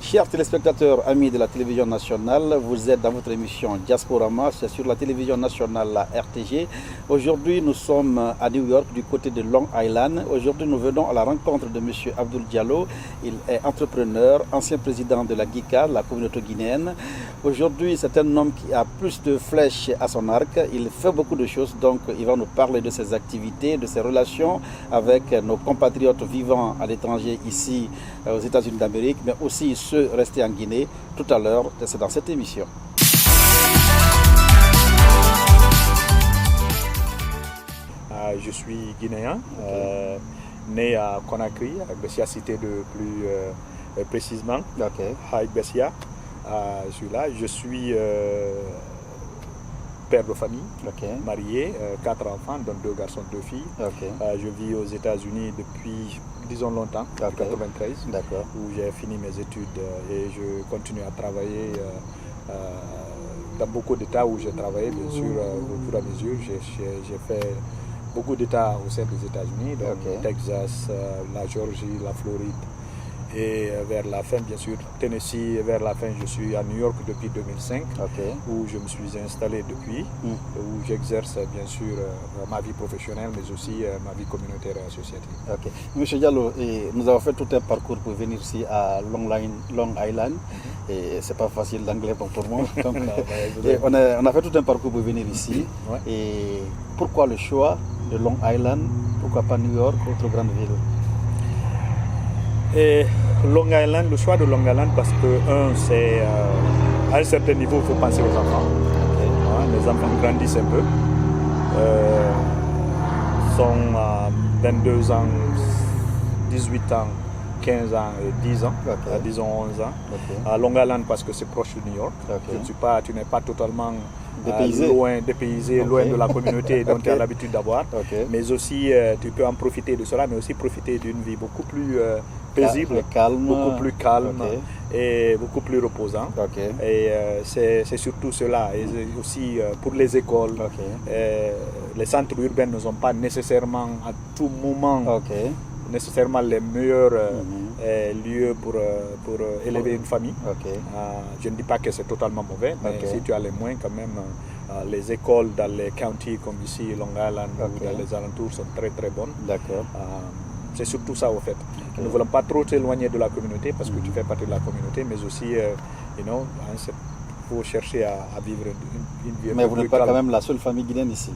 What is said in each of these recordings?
Chers téléspectateurs, amis de la télévision nationale, vous êtes dans votre émission Diasporama, c'est sur la télévision nationale, la RTG. Aujourd'hui, nous sommes à New York, du côté de Long Island. Aujourd'hui, nous venons à la rencontre de M. Abdoul Diallo. Il est entrepreneur, ancien président de la GICA, la communauté guinéenne. Aujourd'hui, c'est un homme qui a plus de flèches à son arc. Il fait beaucoup de choses, donc il va nous parler de ses activités, de ses relations avec nos compatriotes vivant à l'étranger ici aux États-Unis d'Amérique, mais aussi ceux restés en Guinée. Tout à l'heure, c'est dans cette émission. Je suis guinéen, né à Conakry, à Bessia Cité de plus précisément, à Bessia. Je suis là, je suis père de famille, marié, 4 enfants, dont 2 garçons, 2 filles. Je vis aux États-Unis depuis, disons longtemps, depuis 1993, où j'ai fini mes études et je continue à travailler dans beaucoup d'États où j'ai travaillé, bien sûr, au fur et à mesure. J'ai fait beaucoup d'États au sein des États-Unis, donc Texas, la Géorgie, la Floride. Et vers la fin, bien sûr, Tennessee, vers la fin, je suis à New York depuis 2005, où je me suis installé depuis, où j'exerce, bien sûr, ma vie professionnelle, mais aussi ma vie communautaire et associative. Monsieur Diallo, nous avons fait tout un parcours pour venir ici à Long Island, et c'est pas facile l'anglais pour moi. Donc, on a fait tout un parcours pour venir ici. Et pourquoi le choix de Long Island? Pourquoi pas New York, autre grande ville? Et Long Island, le choix de Long Island parce que, c'est à un certain niveau, il faut penser aux enfants. Les enfants grandissent un peu. Sont à 22 ans, 18 ans, 15 ans et 10 ans, disons 11 ans. À Long Island parce que c'est proche de New York. Tu n'es pas totalement dépaysé, loin de la communauté dont tu as l'habitude d'avoir. Mais aussi, tu peux en profiter de cela, mais aussi profiter d'une vie beaucoup plus paisible, beaucoup plus calme et beaucoup plus reposant. Et c'est surtout cela. Et aussi pour les écoles, les centres urbains ne sont pas nécessairement à tout moment nécessairement les meilleurs lieux pour élever une famille. Je ne dis pas que c'est totalement mauvais, mais si tu as les moyens quand même, les écoles dans les counties comme ici, Long Island ou dans les alentours sont très très bonnes. C'est surtout ça au fait. Nous ne voulons pas trop s'éloigner de la communauté parce que tu fais partie de la communauté, mais aussi, il faut chercher à vivre une vie. Mais vous n'êtes pas quand même la seule famille guinéenne ici?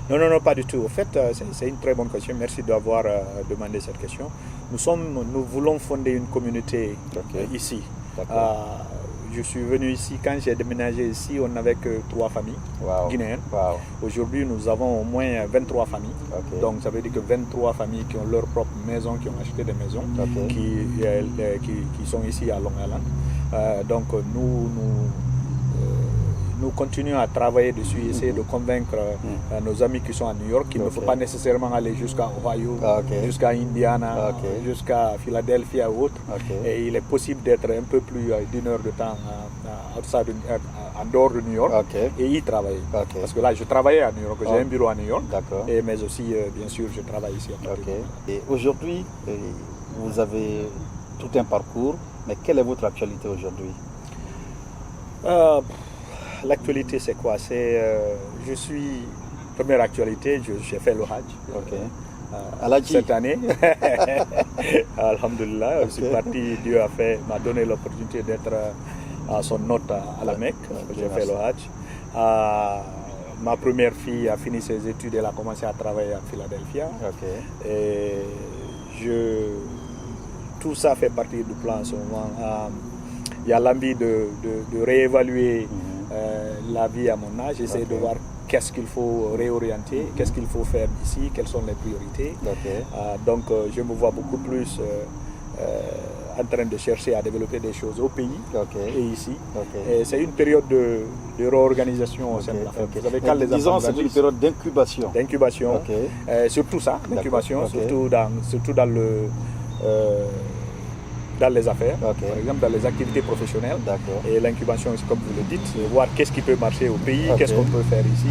Non, pas du tout. En fait, c'est une très bonne question. Merci d'avoir demandé cette question. Nous voulons fonder une communauté ici. Je suis venu ici, quand j'ai déménagé ici, on n'avait que 3 familles guinéennes. Aujourd'hui, nous avons au moins 23 familles. Donc, ça veut dire que 23 familles qui ont leur propre maison, qui ont acheté des maisons, qui sont ici à Long Island. Donc, nous continuons à travailler dessus, essayer de convaincre nos amis qui sont à New York qu'il ne faut pas nécessairement aller jusqu'à Ohio, jusqu'à Indiana, jusqu'à Philadelphie ou autre. Et il est possible d'être un peu plus d'1 heure de temps en dehors de New York et y travailler. Parce que là, je travaillais à New York, j'ai un bureau à New York, mais aussi, bien sûr, je travaille ici. Et aujourd'hui, vous avez tout un parcours, mais quelle est votre actualité aujourd'hui? L'actualité, c'est quoi? Première actualité, j'ai fait le Hajj cette année. Alhamdulillah, je suis parti, Dieu m'a donné l'opportunité d'être à son hôte à la Mecque. J'ai fait le Hajj. Ma première fille a fini ses études, elle a commencé à travailler à Philadelphie. Et tout ça fait partie du plan en ce moment. Il y a l'envie de réévaluer la vie à mon âge, essayer de voir qu'est-ce qu'il faut réorienter, qu'est-ce qu'il faut faire ici, quelles sont les priorités. Donc je me vois beaucoup plus en train de chercher à développer des choses au pays et ici. Et c'est une période de réorganisation au sein de la famille. Vous savez, quand les disons, c'est une période d'incubation. Surtout ça, d'incubation, surtout dans les affaires, par exemple dans les activités professionnelles. Et l'incubation, comme vous le dites, c'est voir qu'est-ce qui peut marcher au pays, qu'est-ce qu'on peut faire ici.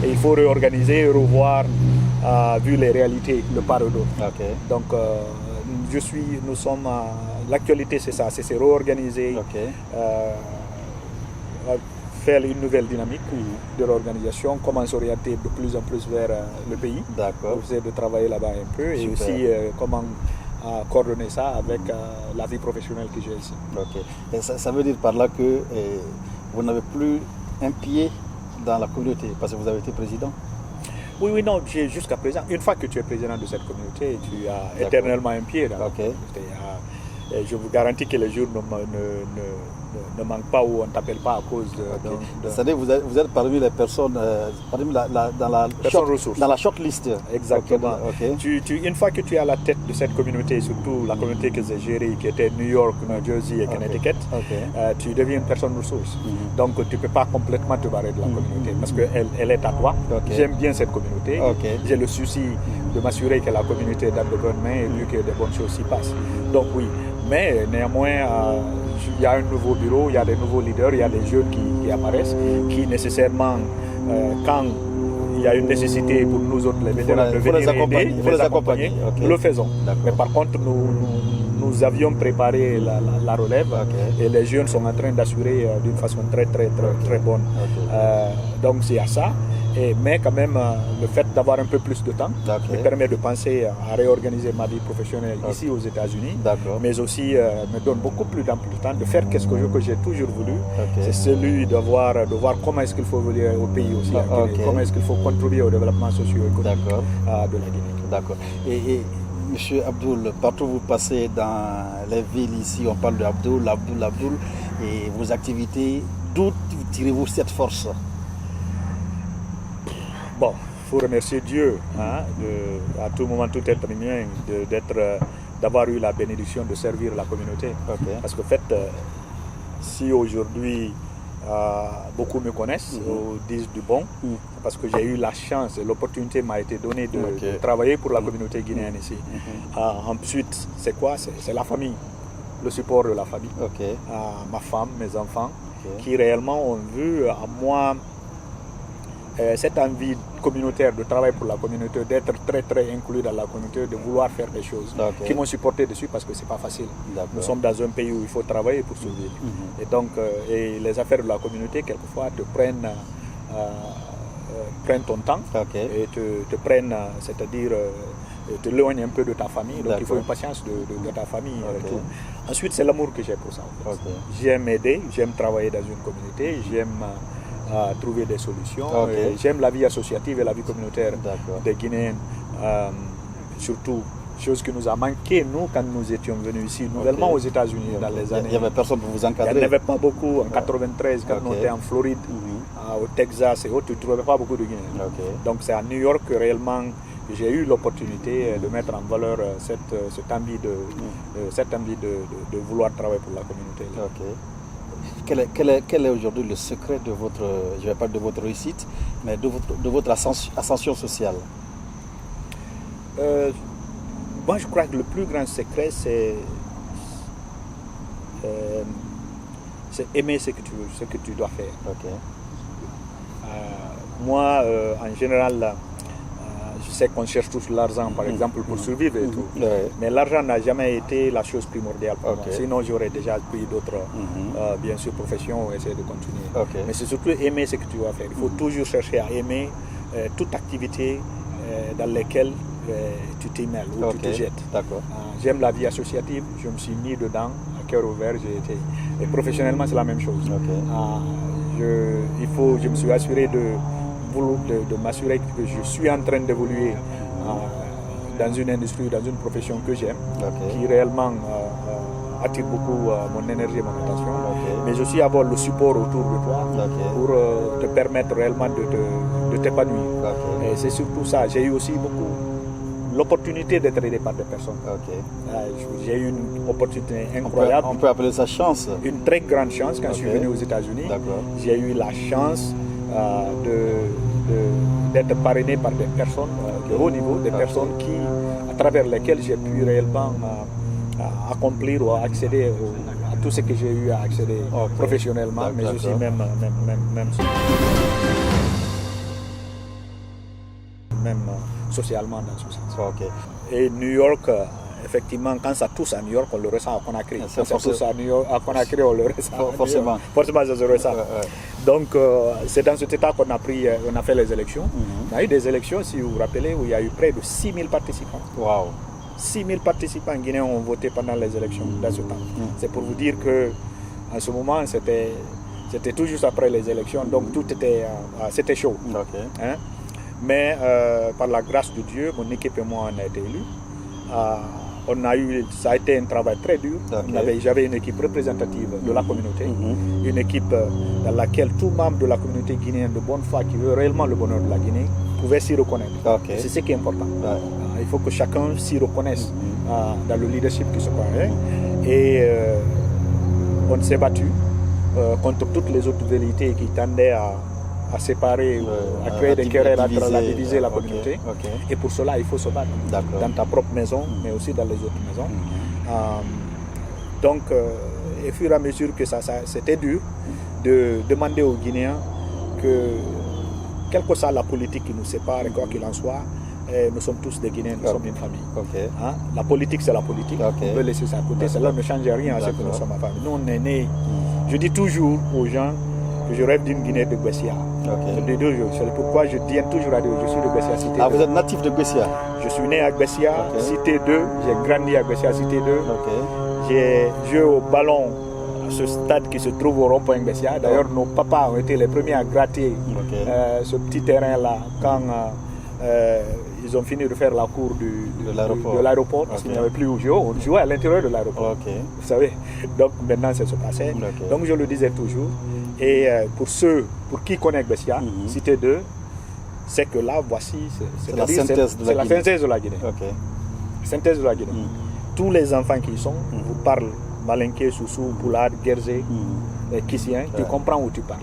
Et il faut réorganiser, revoir, vu les réalités de part et d'autre. Donc nous sommes l'actualité, c'est ça, c'est se réorganiser, faire une nouvelle dynamique de l'organisation, comment s'orienter de plus en plus vers le pays. D'accord. Essayer de travailler là-bas un peu. Super. Et aussi comment coordonner ça avec la vie professionnelle que j'ai ici. Ok. Et ça veut dire par là que vous n'avez plus un pied dans la communauté parce que vous avez été président? Oui, non, jusqu'à présent, une fois que tu es président de cette communauté, tu as éternellement un pied dans la communauté. Et je vous garantis que les jours ne manquent pas ou on ne t'appelle pas à cause de... C'est-à-dire que vous êtes parmi les personnes, dans la shortlist. Exactement. Une fois que tu es à la tête de cette communauté, surtout la communauté que j'ai gérée, qui était New York, New Jersey et Connecticut, tu deviens une personne ressource. Donc tu ne peux pas complètement te barrer de la communauté parce qu'elle est à toi. J'aime bien cette communauté. J'ai le souci de m'assurer que la communauté est dans de bonnes mains et vu que des bonnes choses s'y passent. Donc oui, mais néanmoins, il y a un nouveau bureau, il y a des nouveaux leaders, il y a des jeunes qui apparaissent, qui nécessairement, quand il y a une nécessité pour nous autres, les vétérans, de venir aider, les accompagner, nous le faisons. Mais par contre, nous avions préparé la relève et les jeunes sont en train d'assurer d'une façon très bonne. Donc c'est à ça. Mais quand même, le fait d'avoir un peu plus de temps me permet de penser à réorganiser ma vie professionnelle ici aux États-Unis, mais aussi me donne beaucoup plus d'ample temps de faire quelque chose que j'ai toujours voulu. C'est celui de voir comment est-ce qu'il faut évoluer au pays aussi, comment est-ce qu'il faut contribuer au développement socio-économique de la Guinée. D'accord. Et Monsieur Abdoul, partout où vous passez dans les villes ici, on parle de Abdoul, et vos activités, d'où tirez-vous cette force? Bon, il faut remercier Dieu, à tout moment, tout être humain, d'avoir eu la bénédiction de servir la communauté. Parce qu'en fait, si aujourd'hui beaucoup me connaissent ou disent du bon, parce que j'ai eu la chance et l'opportunité m'a été donnée de travailler pour la communauté guinéenne ici. Ensuite, c'est quoi? C'est la famille, le support de la famille, ma femme, mes enfants, qui réellement ont vu à moi cette envie communautaire de travailler pour la communauté, d'être très inclus dans la communauté, de vouloir faire des choses qui m'ont supporté dessus parce que c'est pas facile. Nous sommes dans un pays où il faut travailler pour survivre. Et donc, les affaires de la communauté, quelquefois, te prennent ton temps et te prennent, c'est-à-dire te l'éloignent un peu de ta famille. Donc, il faut une patience de ta famille. Ensuite, c'est l'amour que j'ai pour ça. J'aime aider, j'aime travailler dans une communauté, j'aime trouver des solutions. J'aime la vie associative et la vie communautaire des Guinéens, surtout, chose qui nous a manqué, nous, quand nous étions venus ici, nouvellement aux États-Unis dans les années. Il n'y avait personne pour vous encadrer. Il n'y en avait pas beaucoup. En 93, quand on était en Floride, au Texas et autres, tu ne trouvais pas beaucoup de Guinéens. Donc c'est à New York que réellement j'ai eu l'opportunité de mettre en valeur cette envie de vouloir travailler pour la communauté. Quel est aujourd'hui le secret de votre, je ne vais pas de votre réussite, mais de votre ascension sociale? Moi, je crois que le plus grand secret, c'est aimer ce que tu dois faire. Moi, en général, je sais qu'on cherche tous l'argent, par exemple, pour survivre et tout. Mais l'argent n'a jamais été la chose primordiale pour moi. Sinon, j'aurais déjà pris d'autres, bien sûr, professions ou essayer de continuer. Mais c'est surtout aimer ce que tu vas faire. Il faut toujours chercher à aimer toute activité dans laquelle tu t'immerges ou tu te jettes. J'aime la vie associative, je me suis mis dedans, à cœur ouvert, j'ai été. Et professionnellement, c'est la même chose. Je me suis assuré de m'assurer que je suis en train d'évoluer dans une industrie, dans une profession que j'aime, qui réellement attire beaucoup mon énergie et mon attention, mais aussi avoir le support autour de toi pour te permettre réellement de t'épanouir. Et c'est surtout ça. J'ai eu aussi beaucoup l'opportunité d'être aidé par des personnes. J'ai eu une opportunité incroyable. On peut appeler ça chance. Une très grande chance quand je suis venu aux États-Unis. J'ai eu la chance d'être parrainé par des personnes de haut niveau, des personnes à travers lesquelles j'ai pu réellement accomplir ou accéder à tout ce que j'ai eu à accéder professionnellement, mais aussi même socialement dans ce sens. Et New York effectivement, quand ça tousse à New York, on le ressent à Conakry. Quand ça tousse à Conakry, on le ressent. Forcément. Forcément, ça se ressent. Donc, c'est dans cet état qu'on a fait les élections. On a eu des élections, si vous vous rappelez, où il y a eu près de 6000 participants. Wow. 6000 participants guinéens ont voté pendant les élections dans ce temps. C'est pour vous dire que en ce moment, c'était tout juste après les élections, donc tout c'était chaud. Okay. Hein? Mais par la grâce de Dieu, mon équipe et moi, on a été élus. Ça a été un travail très dur. Okay. J'avais une équipe représentative de la communauté, une équipe dans laquelle tout membre de la communauté guinéenne de bonne foi qui veut réellement le bonheur de la Guinée pouvait s'y reconnaître. Okay. C'est ce qui est important. Il faut que chacun s'y reconnaisse dans le leadership qui se connaît. Et on s'est battu contre toutes les autres vérités qui tendaient à séparer, à créer des querelles, à diviser la communauté. Et pour cela, il faut se battre dans ta propre maison, mais aussi dans les autres maisons. Donc, au fur et à mesure que c'était dur de demander aux Guinéens que, quelle que soit la politique qui nous sépare, quoi qu'il en soit, nous sommes tous des Guinéens, nous sommes une famille. Hein? La politique, c'est la politique. On peut laisser ça à côté. Cela ne change rien à ce que nous sommes en famille. Nous, on est nés. Je dis toujours aux gens que je rêve d'une Guinée de Guessia. C'est pourquoi je dis toujours à Dieu, je suis de Guessia Cité 2. Vous êtes natif de Guessia? Je suis né à Guessia, Cité 2. J'ai grandi à Guessia Cité 2. J'ai joué au ballon à ce stade qui se trouve au rond-point Guessia. D'ailleurs, nos papas ont été les premiers à gratter ce petit terrain-là quand ils ont fini de faire la cour de l'aéroport parce qu'il n'y avait plus où jouer. On jouait à l'intérieur de l'aéroport. Vous savez, donc maintenant ça se passait. Donc je le disais toujours. Et pour qui connaît Guessia, Cité 2, c'est que là, voici, c'est la synthèse de la Guinée. Synthèse de la Guinée. Tous les enfants qui y sont vous parlent Malinké, Soussou, Poulard, Guerzé, Kissien, tu comprends où tu parles.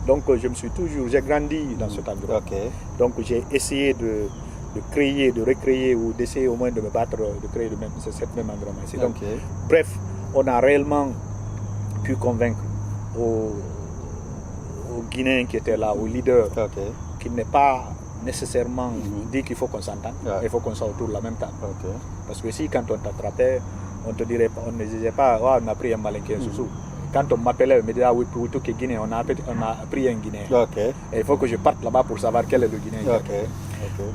Donc j'ai grandi dans cet endroit. Donc j'ai essayé de créer, de recréer ou d'essayer au moins de me battre, de créer cette même environnement ici. Donc, bref, on a réellement pu convaincre aux Guinéens qui étaient là, aux leaders, qu'il n'est pas nécessairement dit qu'il faut qu'on s'entende, il faut qu'on soit autour de la même table. Parce que si quand on t'attrapait, on ne disait pas on a pris un Malinké, un Soussou. Quand on m'appelait, on me disait oui, pour tout qui est Guinéen, on a pris un Guinéen. Et il faut que je parte là-bas pour savoir quel est le Guinéen.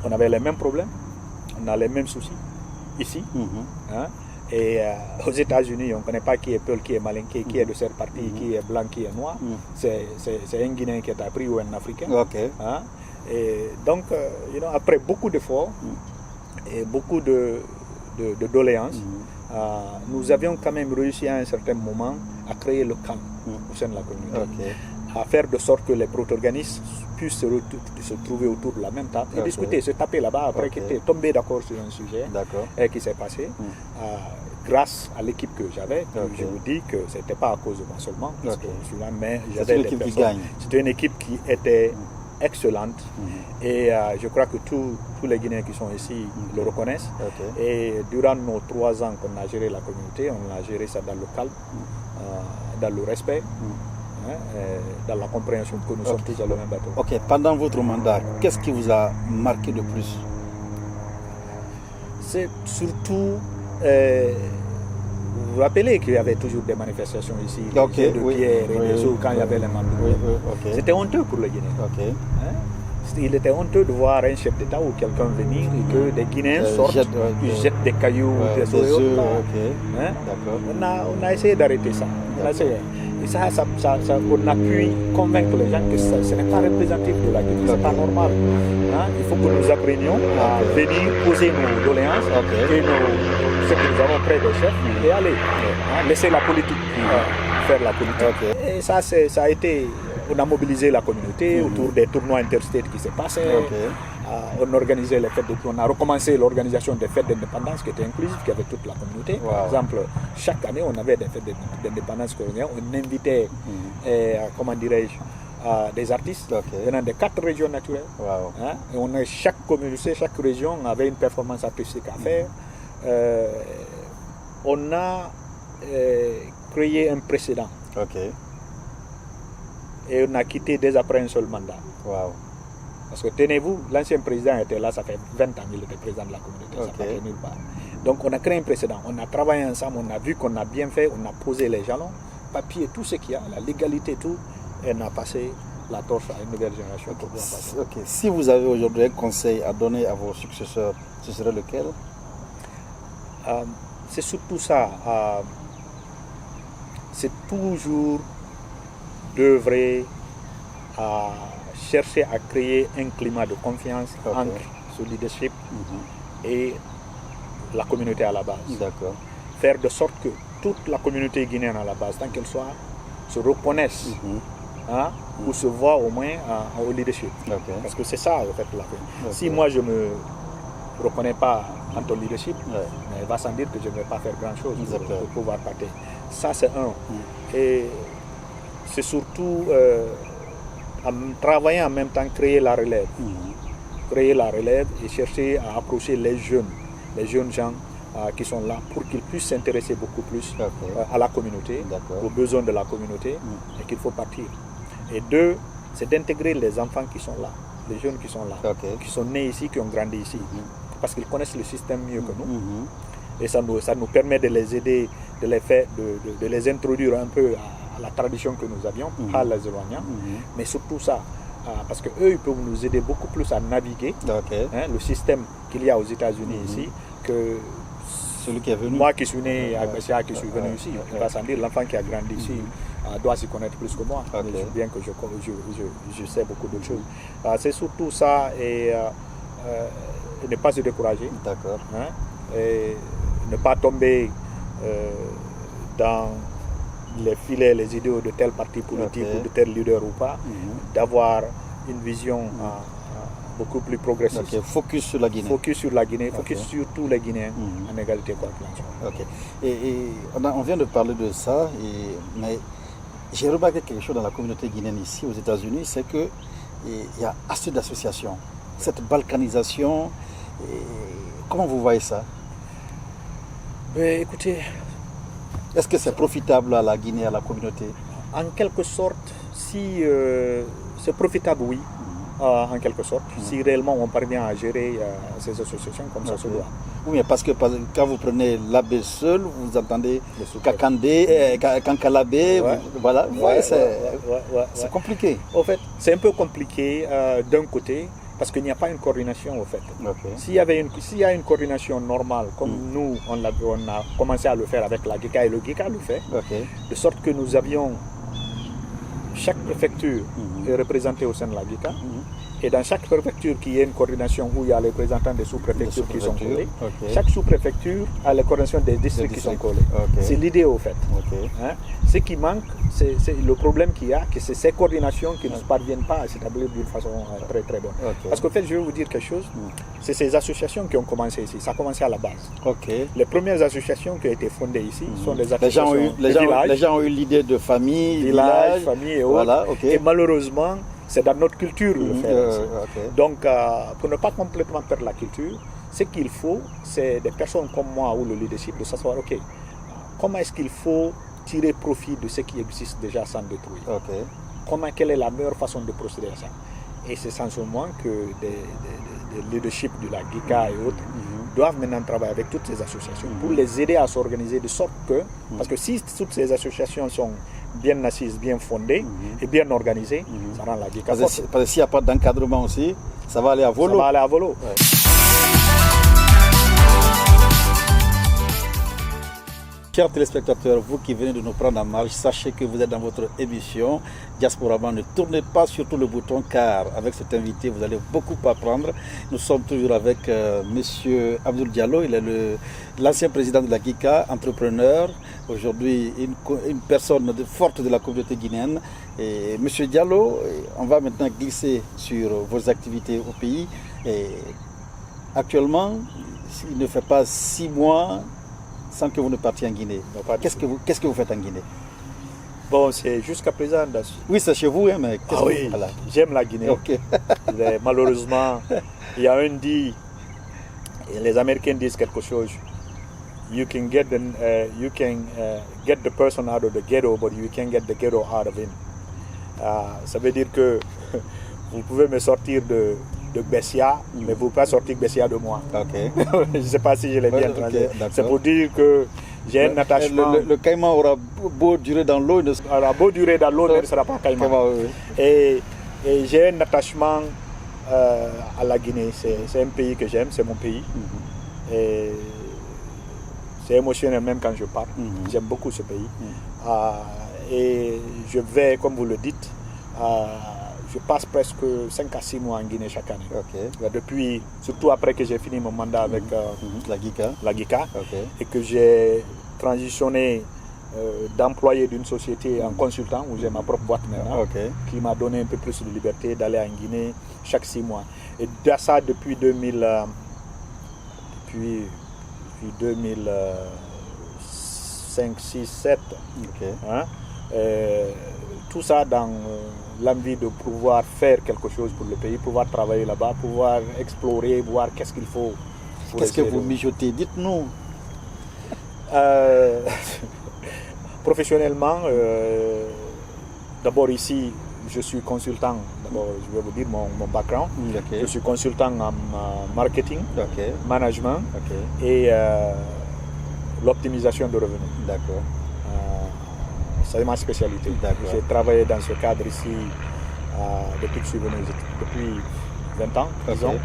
On avait les mêmes problèmes, on a les mêmes soucis ici. Hein? Et aux États-Unis, on ne connaît pas qui est Peul, qui est Malinké, qui est de cette partie, qui est blanc, qui est noir. C'est un Guinéen qui est appris ou un Africain. Hein? Et donc, après beaucoup d'efforts et beaucoup de doléances, nous avions quand même réussi à un certain moment à créer le calme au sein de la communauté, à faire de sorte que les proto-organismes puissent se trouver autour de la même table et discuter, se taper là-bas après qu'ils étaient tombés d'accord sur un sujet et qui s'est passé. Grâce à l'équipe que j'avais, je vous dis que ce n'était pas à cause de moi seulement, parce que je suis là, mais j'avais des personnes. C'était une équipe qui était excellente et je crois que tous les Guinéens qui sont ici le reconnaissent. Et durant nos 3 ans qu'on a géré la communauté, on a géré ça dans le calme, dans le respect, dans la compréhension que nous sommes tous dans le même bateau. Pendant votre mandat, qu'est-ce qui vous a marqué de plus? C'est surtout vous vous rappelez qu'il y avait toujours des manifestations ici, de pierre et des eaux quand il y avait les mandats. C'était honteux pour les Guinéens. Il était honteux de voir un chef d'État ou quelqu'un venir et que des Guinéens sortent, jettent des cailloux, des œufs. On a essayé d'arrêter ça. Et ça, on a pu convaincre les gens que ce n'est pas représentatif de la Guinée, ce n'est pas normal. Il faut que nous apprenions à venir poser nos doléances et ce que nous avons près des chefs et aller. Laisser la politique faire la politique. Et ça a été... On a mobilisé la communauté autour des tournois interstates qui s'est passé. On organisait les fêtes on a recommencé l'organisation des fêtes d'indépendance qui étaient inclusives, qui avait toute la communauté. Par exemple, chaque année, on avait des fêtes d'indépendance coloniale. On invitait, comment dirais-je, des artistes venant des 4 régions naturelles. Et chaque communauté, chaque région avait une performance artistique à faire. On a créé un précédent. Et on a quitté dès après un seul mandat. Parce que tenez-vous, l'ancien président était là, ça fait 20 ans qu'il était président de la communauté, ça ne fait nulle part. Donc on a créé un précédent, on a travaillé ensemble, on a vu qu'on a bien fait, on a posé les jalons, papier, tout ce qu'il y a, la légalité, tout, et on a passé la torche à une nouvelle génération. Okay. Si vous avez aujourd'hui un conseil à donner à vos successeurs, ce serait lequel? C'est surtout ça. C'est toujours d'œuvrer à chercher à créer un climat de confiance entre ce leadership et la communauté à la base. D'accord. Faire de sorte que toute la communauté guinéenne à la base, tant qu'elle soit, se reconnaisse ou se voit au moins au leadership. Parce que c'est ça, en fait, la fin. Si moi je ne me reconnais pas en ton leadership, mais il va sans dire que je ne vais pas faire grand-chose pour pouvoir partir. Ça, c'est un. Et c'est surtout en travaillant en même temps, créer la relève. Créer la relève et chercher à approcher les jeunes gens qui sont là pour qu'ils puissent s'intéresser beaucoup plus à la communauté, aux besoins de la communauté et qu'il faut partir. Et deux, c'est d'intégrer les enfants qui sont là, les jeunes qui sont là, qui sont nés ici, qui ont grandi ici, parce qu'ils connaissent le système mieux que nous. Et ça nous permet de les aider, de les introduire un peu à la tradition que nous avions, à les éloignant, mais surtout ça, parce qu'eux, ils peuvent nous aider beaucoup plus à naviguer le système qu'il y a aux États-Unis ici, que celui qui est venu. Moi qui suis né à Bessia, qui suis venu ici, il va sans dire, l'enfant qui a grandi ici doit s'y connaître plus que moi, bien que je sais beaucoup de choses. C'est surtout ça, et ne pas se décourager, et ne pas tomber dans les filets, les idéaux de tel parti politique ou de tel leader ou pas, d'avoir une vision beaucoup plus progressiste. Focus sur la Guinée. Focus sur la Guinée, focus sur tous les Guinéens en égalité quoi. Et on vient de parler de ça, mais j'ai remarqué quelque chose dans la communauté guinéenne ici aux États-Unis, c'est qu'il y a assez d'associations. Cette balkanisation, comment vous voyez ça? Écoutez, est-ce que c'est profitable à la Guinée, à la communauté? En quelque sorte, si c'est profitable, oui. En quelque sorte, si réellement on parvient à gérer ces associations comme ça se doit. Oui, mais parce que quand vous prenez l'abbé seul, vous entendez Kakandé, Kankalabé, voilà, c'est compliqué. En fait, c'est un peu compliqué d'un côté, parce qu'il n'y a pas une coordination au fait. S'il y a une coordination normale, comme nous, on a commencé à le faire avec la GICA, et le GICA le fait, de sorte que nous avions chaque préfecture est représentée au sein de la GICA, et dans chaque préfecture qu'il y ait une coordination où il y a les représentants des sous-préfectures qui sont collés, chaque sous-préfecture a la coordination des districts qui sont collés. C'est l'idée au fait. Ce qui manque, c'est le problème qu'il y a, que c'est ces coordinations qui ne parviennent pas à s'établir d'une façon très très bonne. Parce qu'en fait, je vais vous dire quelque chose, c'est ces associations qui ont commencé ici, ça a commencé à la base. Les premières associations qui ont été fondées ici sont des associations les gens ont eu l'idée de famille, village, famille et autres. Et malheureusement, c'est dans notre culture le faire. Donc, pour ne pas complètement perdre la culture, ce qu'il faut, c'est des personnes comme moi ou le leadership de savoir, comment est-ce qu'il faut tirer profit de ce qui existe déjà sans détruire. Quelle est la meilleure façon de procéder à ça? Et c'est sans moment que des leadership de la GICA et autres doivent maintenant travailler avec toutes ces associations pour les aider à s'organiser de sorte que, parce que si toutes ces associations sont bien assises, bien fondées et bien organisées, ça rend la GICA forte. Parce que s'il n'y a pas d'encadrement aussi, ça va aller à volo. Ça va aller à volo. Chers téléspectateurs, vous qui venez de nous prendre en marche, sachez que vous êtes dans votre émission Diasporama. Ne tournez pas surtout le bouton car avec cet invité, vous allez beaucoup apprendre. Nous sommes toujours avec Monsieur Abdoul Diallo. Il est l'ancien président de la GICA, entrepreneur, aujourd'hui une personne forte de la communauté guinéenne. Et Monsieur Diallo, on va maintenant glisser sur vos activités au pays. Et actuellement, il ne fait pas 6 mois sans que vous ne partiez en Guinée. Qu'est-ce que vous faites en Guinée? Bon, c'est jusqu'à présent. Oui, c'est chez vous, hein, mais j'aime la Guinée. Malheureusement, il y a un dit, et les Américains disent quelque chose. You can get the person out of the ghetto, but you can't get the ghetto out of him. Ça veut dire que vous pouvez me sortir de de Bessia, mais vous ne pouvez pas sortir Bessia de moi. Ok. Je ne sais pas si je l'ai bien traduit. C'est pour dire que j'ai un attachement. Le caïman aura beau durer dans l'eau, il ne sera pas caïman. Et j'ai un attachement à la Guinée. C'est un pays que j'aime, c'est mon pays. Et c'est émotionnel même quand je parle. J'aime beaucoup ce pays. Et je vais, comme vous le dites, je passe presque 5 à 6 mois en Guinée chaque année. Depuis, surtout après que j'ai fini mon mandat avec la GICA et que j'ai transitionné d'employé d'une société en consultant, où j'ai ma propre boîte maintenant, qui m'a donné un peu plus de liberté d'aller en Guinée chaque 6 mois. Et ça depuis 2005, 6, 7. Tout ça dans l'envie de pouvoir faire quelque chose pour le pays, pouvoir travailler là-bas, pouvoir explorer, voir qu'est-ce qu'il faut. Qu'est-ce que vous mijotez? Dites-nous. Professionnellement, d'abord ici, je suis consultant. D'abord, je vais vous dire mon background. Je suis consultant en marketing, management et l'optimisation de revenus. D'accord. C'est ma spécialité. J'ai travaillé dans ce cadre ici depuis que je suis venu, depuis 20 ans, disons.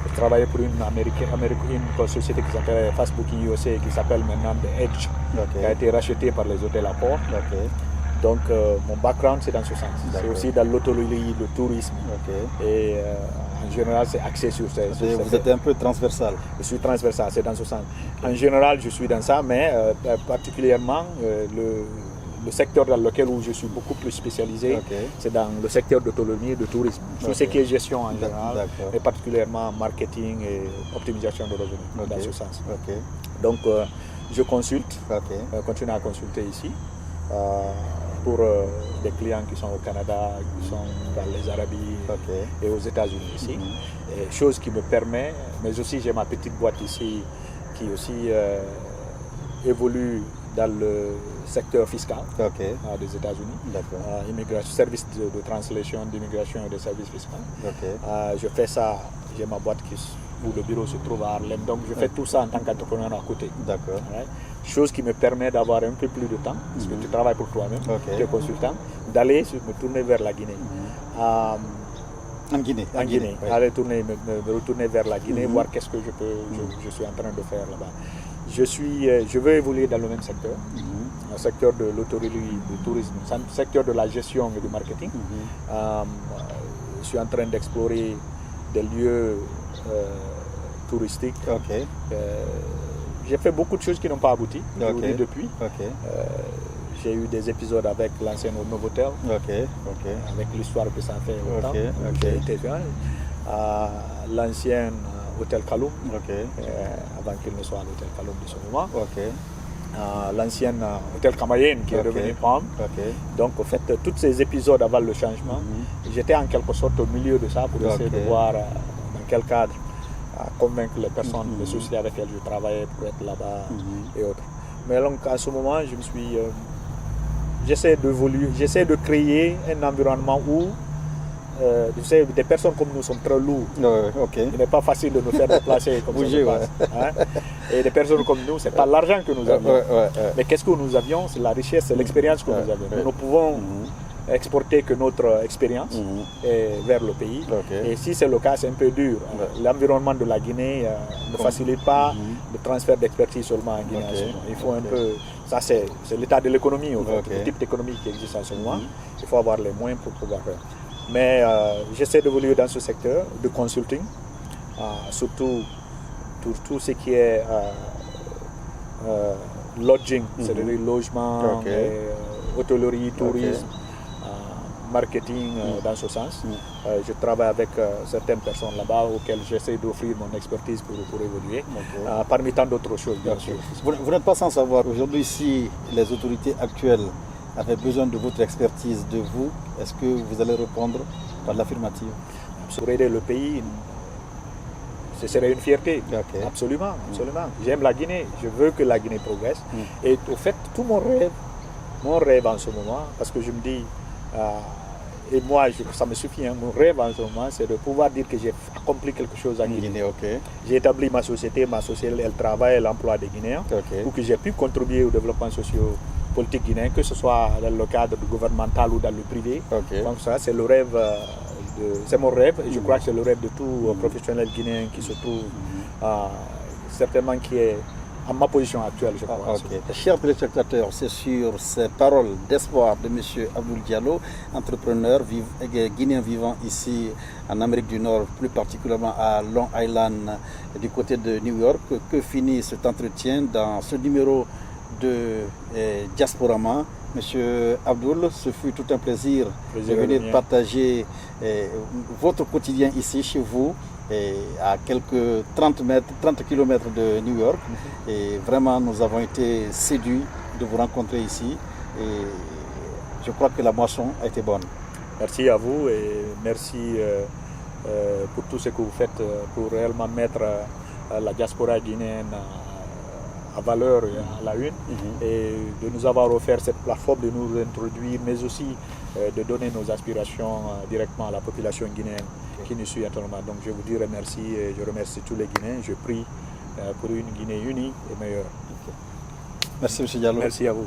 Je travaillais pour une société qui s'appelle Facebook USA, qui s'appelle maintenant The Edge, qui a été rachetée par les hôtels Accor. Donc mon background c'est dans ce sens. C'est aussi dans l'hôtellerie, le tourisme. Et en général c'est axé sur ça. Vous êtes un peu transversal. Je suis transversal, c'est dans ce sens. En général je suis dans ça, mais particulièrement le secteur dans lequel je suis beaucoup plus spécialisé, c'est dans le secteur d'autonomie et de tourisme. Tout ce qui est gestion en général, et particulièrement marketing et optimisation de revenus, dans ce sens. Donc je consulte, continue à consulter ici pour des clients qui sont au Canada, qui sont dans les Arabies et aux États-Unis ici. Et chose qui me permet, mais aussi j'ai ma petite boîte ici qui aussi évolue dans le secteur fiscal des États-Unis, service de translation d'immigration et de services fiscaux. Je fais ça, j'ai ma boîte où le bureau se trouve à Harlem, donc je fais tout ça en tant qu'entrepreneur à côté. Chose qui me permet d'avoir un peu plus de temps, parce que tu travailles pour toi-même, tu es consultant, d'aller me tourner vers la Guinée. En Guinée. Aller me retourner vers la Guinée, voir qu'est-ce que je suis en train de faire là-bas. Je veux évoluer dans le même secteur, le secteur de l'hôtellerie, du tourisme, le secteur de la gestion et du marketing. Je suis en train d'explorer des lieux touristiques. J'ai fait beaucoup de choses qui n'ont pas abouti, je vous dis depuis. J'ai eu des épisodes avec l'ancien Novotel, avec l'histoire que ça a fait autant. L'ancien Hôtel Kaloum, avant qu'il ne soit à l'Hôtel Kaloum de ce moment. L'ancien Hôtel Kamayenne qui est devenu PAM. Donc, en fait, tous ces épisodes avant le changement, j'étais en quelque sorte au milieu de ça pour essayer de voir dans quel cadre convaincre les personnes, les sociétés avec lesquelles je travaillais pour être là-bas et autres. Mais donc, à ce moment, j'essaie de créer un environnement où vous savez, des personnes comme nous sont très lourds. Il n'est pas facile de nous faire déplacer comme ça. Et des personnes comme nous, ce n'est pas l'argent que nous avions. Mais qu'est-ce que nous avions? C'est la richesse, c'est l'expérience que nous avions. Nous ne pouvons exporter que notre expérience vers le pays. Et si c'est le cas, c'est un peu dur. L'environnement de la Guinée ne facilite pas le transfert d'expertise seulement en Guinée. Il faut un peu... Ça, c'est l'état de l'économie, le type d'économie qui existe en ce moment. Il faut avoir les moyens pour pouvoir faire. Mais j'essaie d'évoluer dans ce secteur de consulting, surtout pour tout ce qui est lodging, c'est-à-dire logement, hôtellerie, tourisme, marketing dans ce sens. Je travaille avec certaines personnes là-bas auxquelles j'essaie d'offrir mon expertise pour évoluer, parmi tant d'autres choses, bien sûr. Vous n'êtes pas sans savoir, aujourd'hui, si les autorités actuelles avaient besoin de votre expertise, de vous, est-ce que vous allez répondre par l'affirmative? Pour aider le pays, ce serait une fierté. Absolument. J'aime la Guinée, je veux que la Guinée progresse. Et au fait, tout mon rêve en ce moment, parce que je me dis, Et moi, ça me suffit. Hein. Mon rêve en ce moment, c'est de pouvoir dire que j'ai accompli quelque chose en Guinée. J'ai établi ma société elle travaille, elle emploie des Guinéens, pour que j'ai pu contribuer au développement socio-politique guinéen, que ce soit dans le cadre gouvernemental ou dans le privé. Donc ça, c'est le rêve, c'est mon rêve, et je crois que c'est le rêve de tout professionnel guinéen qui se trouve, certainement qui est à ma position actuelle, je crois. Chers téléspectateurs, c'est sur ces paroles d'espoir de M. Abdoul Diallo, entrepreneur guinéen vivant ici en Amérique du Nord, plus particulièrement à Long Island, du côté de New York, que finit cet entretien dans ce numéro de Diasporama. Monsieur Abdoul, ce fut tout un plaisir de venir partager votre quotidien ici, chez vous, à quelques 30 km de New York. Et vraiment, nous avons été séduits de vous rencontrer ici. Et je crois que la moisson a été bonne. Merci à vous et merci pour tout ce que vous faites pour réellement mettre la diaspora guinéenne à valeur et à la une, et de nous avoir offert cette plateforme, de nous introduire, mais aussi de donner nos aspirations directement à la population guinéenne qui nous suit actuellement. Donc je vous dis merci et je remercie tous les Guinéens. Je prie pour une Guinée unie et meilleure. Merci M. Diallo. Merci à vous.